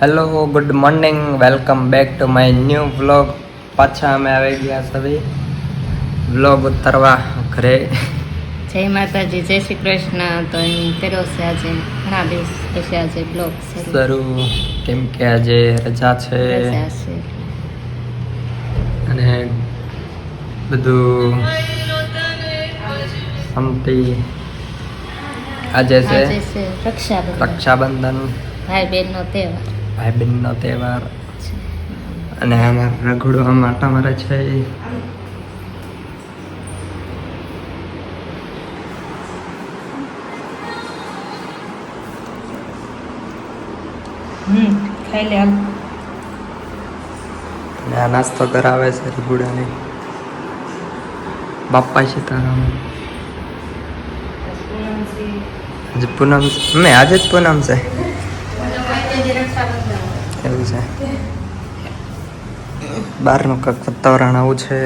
Hello good morning welcome back to my new vlog. પાછા અમે આવી ગયા સभी વ્લોગ ઉતારવા ઘરે. જય માતાજી, જય શ્રી કૃષ્ણ. તો અહીં કર્યો છે આજે ઘણા દિવસ પછી આજે બ્લોગ શરૂ, કેમ કે આજે રજા છે અને બધું સમતી. આજે છે રક્ષાબંધન, ભાઈ બહેનનો તહેવાર. ભાઈ બહેનનો તહેવાર અને અમારા રઘુડો આમ આટા મારે છે. ખાઈ લે હાલ. અને આ નાસ્તો કરાવે છે રઘુડાને. બાપા સીતારામ. આજે પૂનમ, મેં આજે જ પૂનમ છે એવું છે. બહારનું કંઈક વાતાવરણ આવું છે.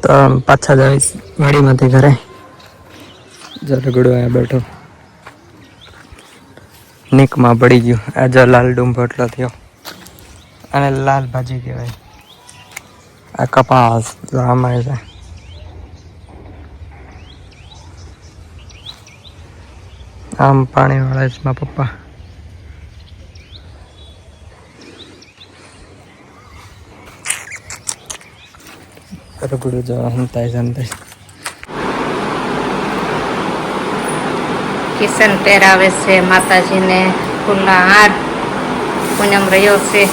તો પાછા જઈશ વાડીમાંથી ઘરે. જ્યારે ગુડો અહીંયા બેઠો નીકમાં પડી ગયું. આજે લાલ ડુંબો એટલો થયો અને લાલ ભાજી કહેવાય. આ કપાસ આમાં છે. આમ પાણી વાળા છે મારા પપ્પા. રગડું જવા હંતાય જંતાય. કિશન પહેરાવે છે માતાજીને ફૂલના હાર. પૂનમ રહ્યો છે.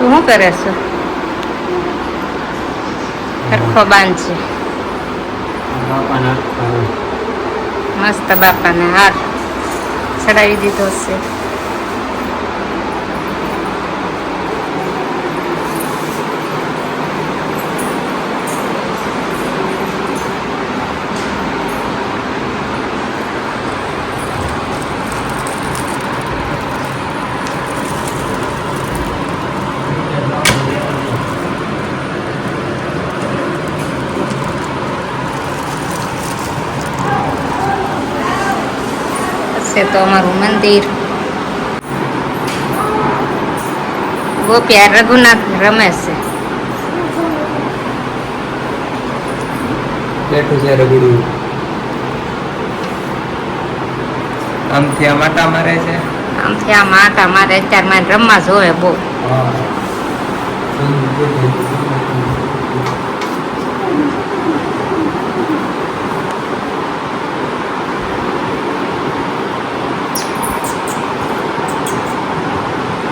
તું શું કરે છે? સરખો બાંધ છે. મસ્ત બાપાને હાર ચડાવી દીધો છે. છે તો અમારું મંદિર. ગોપિયા રઘુનાથ રમે છે. બેઠું છે રગડું. આમથી આ માટા મારે છે. આમથી આ માટા મારે. અત્યારે મારે રમવા જોવે બહુ.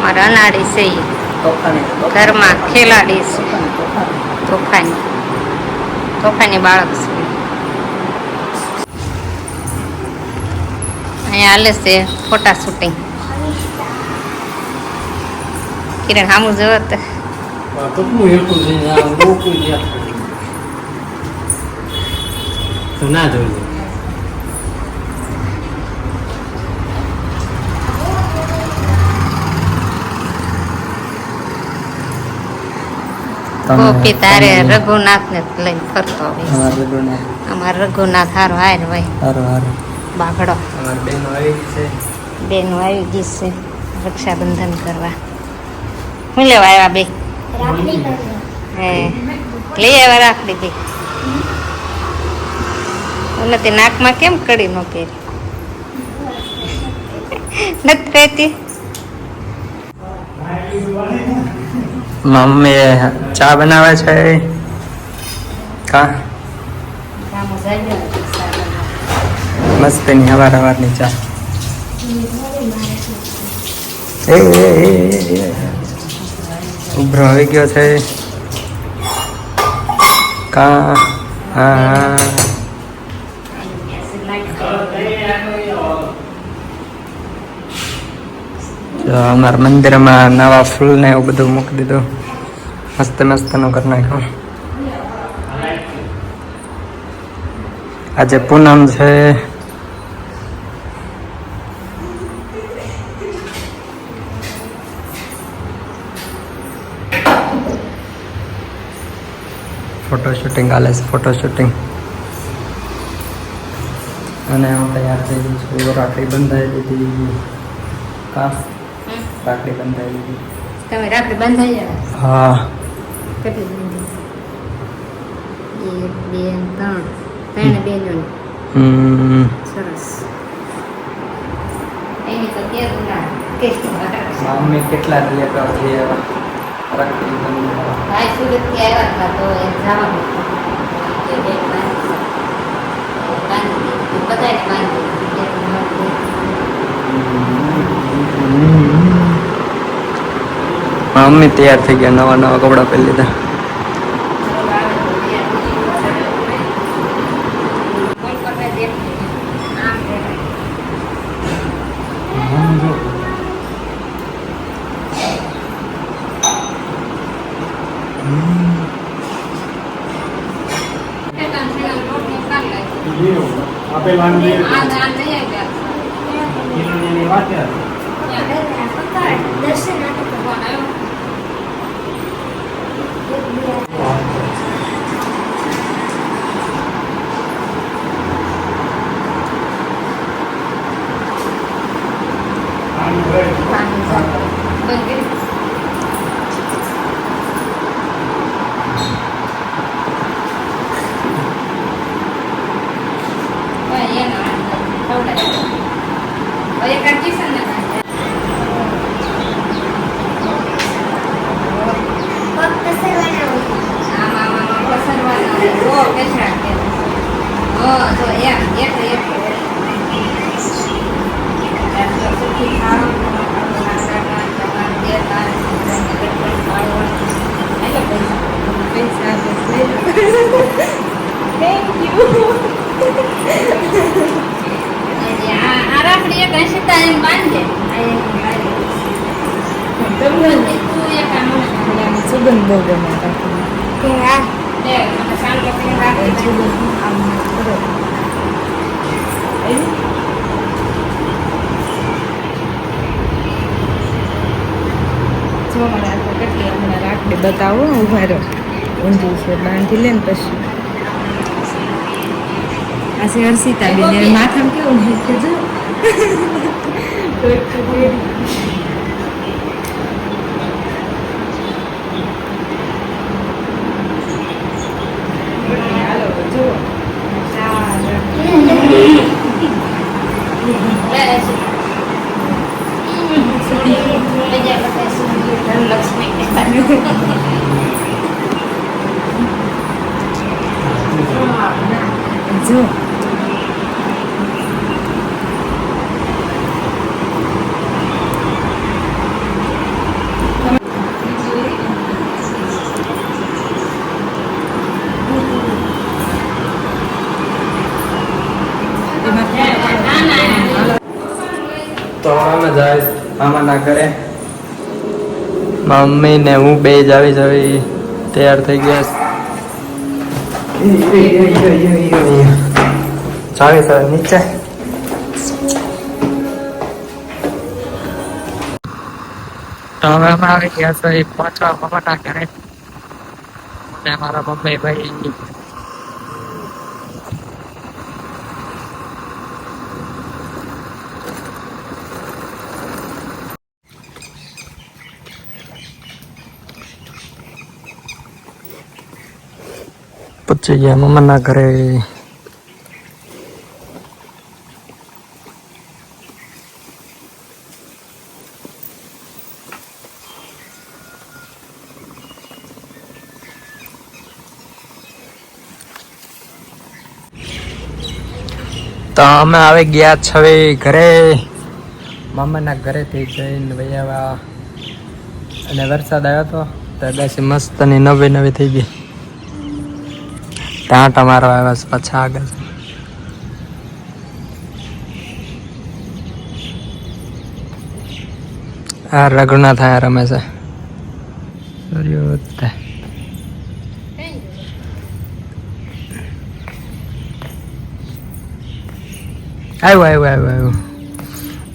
મારા અનાડી છે ઈ. ઘરમાં ખેલાડી છે. તોફાની બાળક છે. અહીંયા હાલે છે ફોટા શૂટિંગ. કિરણ સામું જોવો તો તો ના જોઈ લો. ગોપી તારે રઘુનાથ ને લઈને ફરતો હોય. અમારે રઘુનાથ હારો હાર ભાઈ સારું બાગડો અમારી બેન આવી ગઈ છે. બેનો આવી ગઈ છે રક્ષાબંધન કરવા. શું લેવા આવ્યા બે? હે લઈ આવ્યા રાખડી બે. ઓલે તે નાકમાં કેમ કડી નો પહેરી? નથી રહેતી. મમ્મી ચા બનાવે છે. કા મસ્ત ની હવારની ચા. ઉભરો આવી ગયો છે. કા હા અમારા મંદિરમાં નવા ફૂલ ને એવું બધું મૂકી દીધું. મસ્ત મસ્ત નું કરી નાખ્યું. આજે પૂનમ છે. ફોટો શૂટિંગ હાલે છે. ફોટો શૂટિંગ અને હું તૈયાર થઈ ગઈ છું. રાખડી બંધાઈ દીધી. કા રાખડી બંધાઈ દીધી. તમે રાખડી બંધાઈ જાય? હા. કેટલી બંધી? 1 2 3 બેનો. સરસ. એની તો કેવું ના મમ્મી કેટલા દિવસ થઈ રાખડી બંધાઈ. ભાઈ સુરત થી આવ્યા હતા તો એમ જવાનું કે બેન બાંધી બધાને બાંધી મમ્મી તૈયાર થઈ ગયા. નવા નવા કપડા પહેરી લીધા. સુગંધ બહુ ગમે કેટલી હમણાં રાખડી બતાવો ઉભા રહો. ઊંધી છે બાંધી લે ને પછી આ છે હર્ષિતા બેન માથામાં કેવું છે જો જો તો અમે જાય મામાના ઘરે. મમ્મી ને હું બે જ તૈયાર થઈ ગયા. ચાવી સર નીચે તો હવે અમે આવી ગયા છે પહોંચવા પપ્પા ઘરે અને મારા મમ્મી ભાઈ પછી ગયા મમ્માના ઘરે તો અમે આવી ગયા છે ઘરે મામાના ઘરેથી જઈને વૈયા અને વરસાદ આવ્યો હતો તો બેસી મસ્ત ની નવી નવી થઈ ગઈ ત્યાં તમારો આવ્યા પાછા આગળ આ રઘુના થાય રમે છે સૂર્યોદય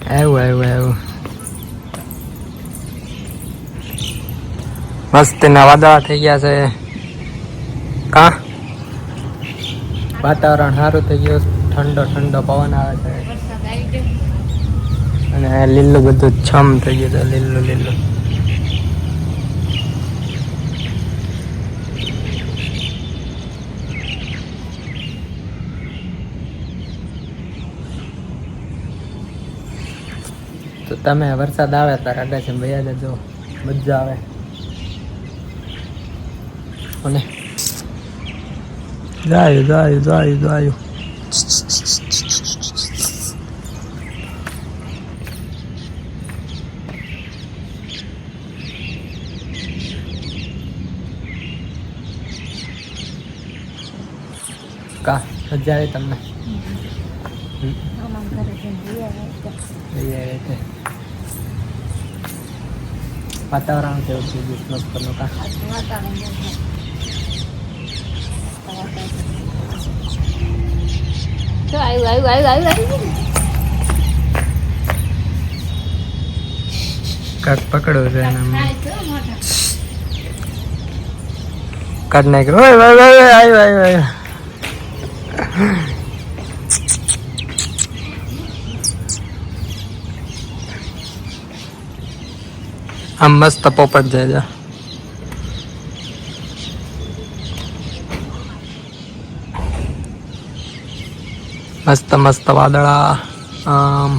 આવ્યું મસ્ત ના વાદળા થઈ ગયા છે કા વાતાવરણ સારું થઈ ગયું ઠંડો ઠંડો પવન આવે છે અને લીલું બધું છમ થઈ ગયું છે લીલું તો તમે વરસાદ આવે ત્યારે અગાસી ભૈયા જજો મજા આવે અને જાય કા મજા આવે તમને વાતાવરણ કેવું છે બિઝનેસ પરનું કા કાક પકડો છે એના કાઢ નાખ્યો આવ્યો આમ મસ્ત પોપટ જાય મસ્ત વાદળા આમ